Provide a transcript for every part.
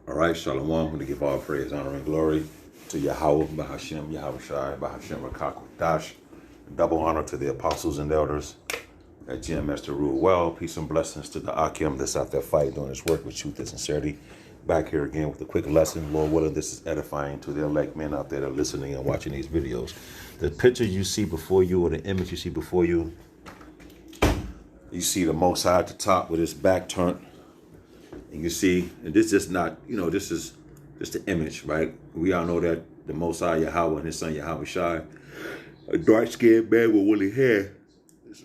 All right, Shalom. I'm going to give all praise, honor, and glory to Yahweh, Bahashem, Yahweh Shai, Bahashem, Rakakwadash. Double honor to the apostles and elders at GMS to rule well. Peace and blessings to the Akim that's out there fighting, doing his work with truth and sincerity. Back here again with a quick lesson. Lord willing, this is edifying to the elect men out there that are listening and watching these videos. The picture you see before you, or the image you see before you, you see the Most High at the top with his back turned. And you see, and this is not, this is just an image, right? We all know that the Most High Yahweh and his son Yahweh Shai, a dark-skinned man with woolly hair,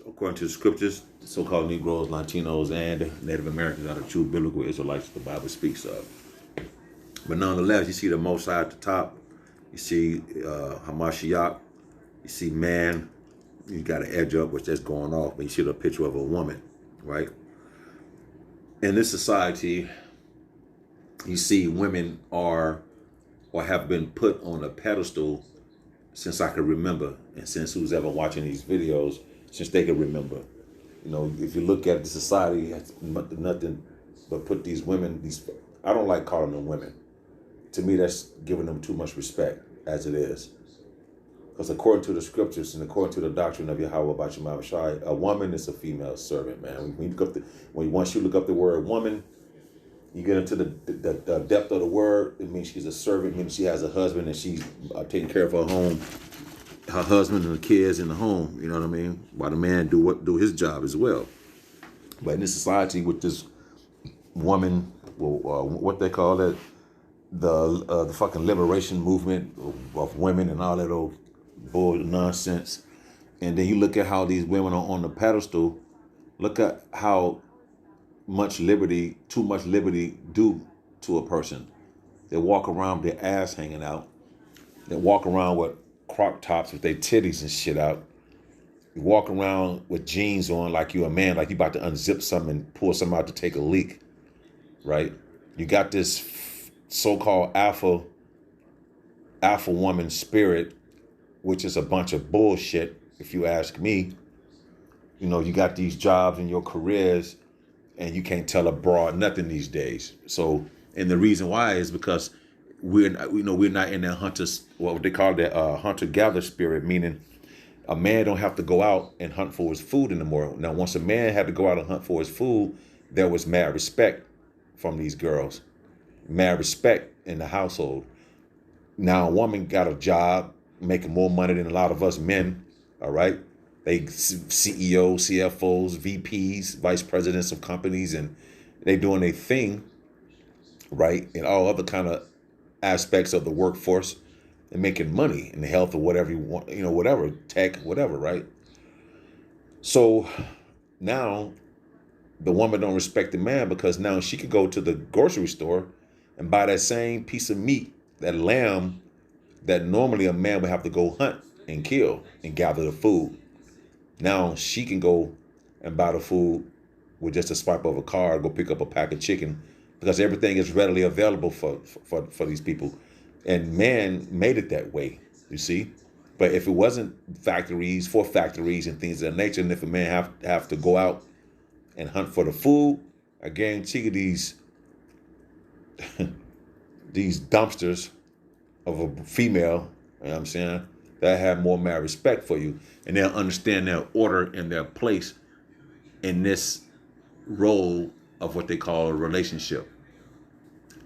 according to the scriptures, the so-called Negroes, Latinos, and Native Americans are the true biblical Israelites the Bible speaks of. But nonetheless, you see the Most High at the top. You see Hamashiach. You see man. You got an edge up, which that's going off. But you see the picture of a woman, right? In this society, you see women are or have been put on a pedestal since I can remember, and since who's ever watching these videos, since they can remember. If you look at the society, it's nothing but put these women, I don't like calling them women. To me, that's giving them too much respect, as it is. Because according to the scriptures and according to the doctrine of Yahweh Bashim Shai, a woman is a female servant, man. Once you look up the word woman, you get into the depth of the word. It means she's a servant. It means she has a husband and she's taking care of her home, her husband and the kids in the home. You know what I mean? While the man do his job as well. But in this society with this woman, what they call it, the fucking liberation movement of women and all that old bull nonsense. And then you look at how these women are on the pedestal. Look at how too much liberty do to a person. They walk around with their ass hanging out. They walk around with crop tops with their titties and shit out. You walk around with jeans on like you a man, like you about to unzip something and pull something out to take a leak, right? You got this so-called alpha woman spirit, which is a bunch of bullshit, if you ask me. You got these jobs and your careers, and you can't tell a broad nothing these days. So, and the reason why is because we're not in that what they call that hunter-gatherer spirit, meaning a man don't have to go out and hunt for his food anymore. Now, once a man had to go out and hunt for his food, there was mad respect from these girls, mad respect in the household. Now, a woman got a job, making more money than a lot of us men, all right? They CEOs, CFOs, VPs, vice presidents of companies, and they doing their thing, right? In all other kind of aspects of the workforce and making money in the health or whatever you want, whatever, tech, whatever, right? So now the woman don't respect the man because now she could go to the grocery store and buy that same piece of meat, that lamb that normally a man would have to go hunt and kill and gather the food. Now she can go and buy the food with just a swipe of a card, go pick up a pack of chicken, because everything is readily available for these people. And man made it that way, you see. But if it wasn't factories and things of that nature, and if a man have to go out and hunt for the food, I guarantee you these dumpsters of a female, you know what I'm saying, that have more mad respect for you, and they'll understand their order and their place in this role of what they call a relationship.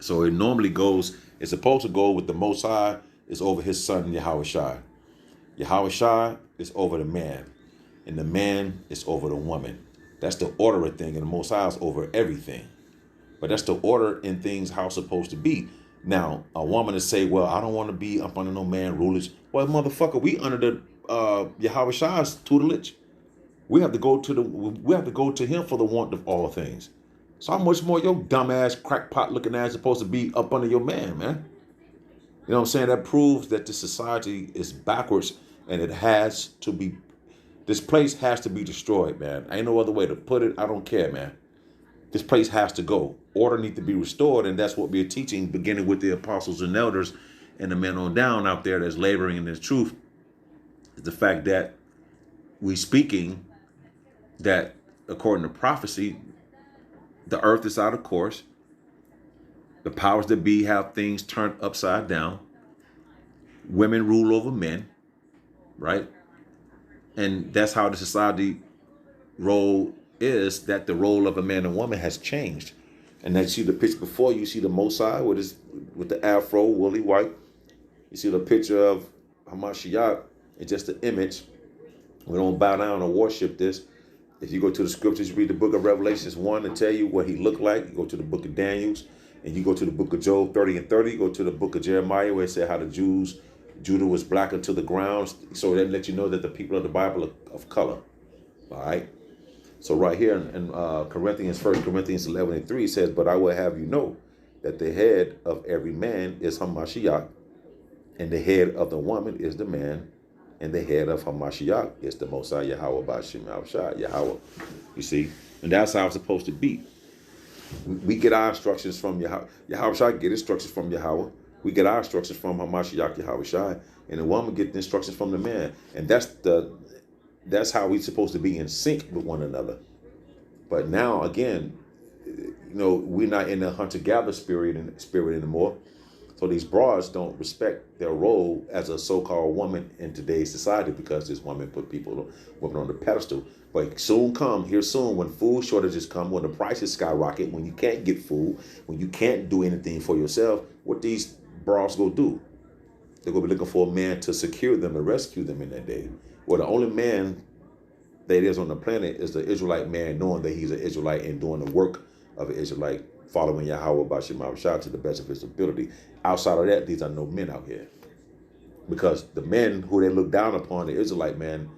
So it's supposed to go with the Most High is over his son Yahweh Shai. Yahweh Shai is over the man, and the man is over the woman. That's the order of thing, and the Most High is over everything. But that's the order in things how it's supposed to be. Now, a woman to say, well, I don't want to be up under no man rulers. Well, motherfucker, we under the Yahweh Shai's tutelage. We have to go to him for the want of all things. So how much more your dumb ass, crackpot looking ass supposed to be up under your man? You know what I'm saying? That proves that the society is backwards, and this place has to be destroyed, man. Ain't no other way to put it. I don't care, man. This place has to go. Order needs to be restored, and that's what we're teaching, beginning with the apostles and elders and the men on down out there that's laboring in the truth. Is the fact that we speaking that according to prophecy, the earth is out of course. The powers that be have things turned upside down. Women rule over men, right? And that's how the society role is, that the role of a man and woman has changed. And then you see the picture before you see the Mosai with the afro, woolly white. You see the picture of Hamashiach. It's just an image. We don't bow down or worship this. If you go to the scriptures, read the book of Revelations 1 to tell you what he looked like. You go to the book of Daniel, and you go to the book of Job 30 and 30. You go to the book of Jeremiah where it said how Judah was black unto the ground. So that let you know that the people of the Bible are of color. All right. So right here in Corinthians, 1 Corinthians 11 and 3 says, but I will have you know that the head of every man is Hamashiach, and the head of the woman is the man, and the head of Hamashiach is the Mosai Yahweh Bashim Al-Shai Yahweh. You see? And that's how it's supposed to be. We get our instructions from Yahweh. Yahweh Shai get instructions from Yahweh. We get our instructions from Hamashiach Yahweh Shai. And the woman get the instructions from the man. And that's how we're supposed to be in sync with one another. But now, again, we're not in the hunter-gatherer spirit anymore. So these broads don't respect their role as a so-called woman in today's society because this woman put women on the pedestal. But here soon, when food shortages come, when the prices skyrocket, when you can't get food, when you can't do anything for yourself, what these broads go do? They're going to be looking for a man to secure them and rescue them in that day. Well, the only man that is on the planet is the Israelite man, knowing that he's an Israelite and doing the work of an Israelite, following Yahweh Bashim Al-Shai to the best of his ability. Outside of that, these are no men out here. Because the men who they look down upon, the Israelite man,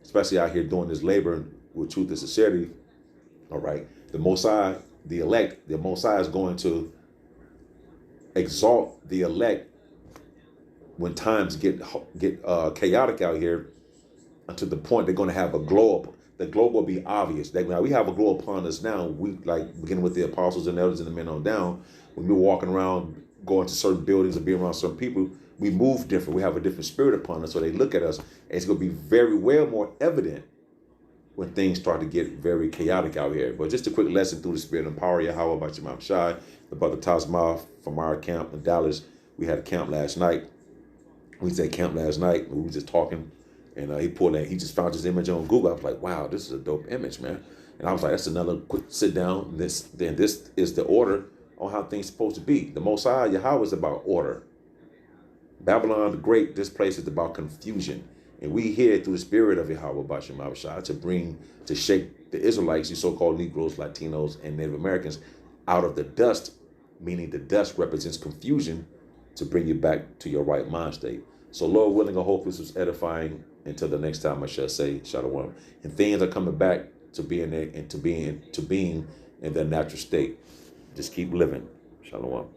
especially out here doing this labor with truth and sincerity, all right, the Mosai, the elect, the Mosai is going to exalt the elect when times get chaotic out here, to the point they're going to have a glow up. The glow will be obvious. Now we have a glow upon us now. We beginning with the apostles and elders and the men on down. When we're walking around, going to certain buildings and being around certain people, we move different. We have a different spirit upon us. So they look at us, and it's going to be very well more evident when things start to get very chaotic out here. But just a quick lesson through the spirit and power of Yahweh by Shemam Shai, the brother Tasma from our camp in Dallas. We had a camp last night. We said camp last night. We were just talking. And he just found his image on Google. I was like, wow, this is a dope image, man. And I was like, that's another quick sit down. This is the order on how things supposed to be. The Mosai Yahweh is about order. Babylon the Great, this place is about confusion. And we here through the spirit of Yahweh Bashim Abishai to shake the Israelites, you so-called Negroes, Latinos, and Native Americans out of the dust, meaning the dust represents confusion, to bring you back to your right mind state. So Lord willing, I hope this was edifying. Until the next time, I shall say Shalom. And things are coming back to being there and to being in their natural state. Just keep living. Shalom.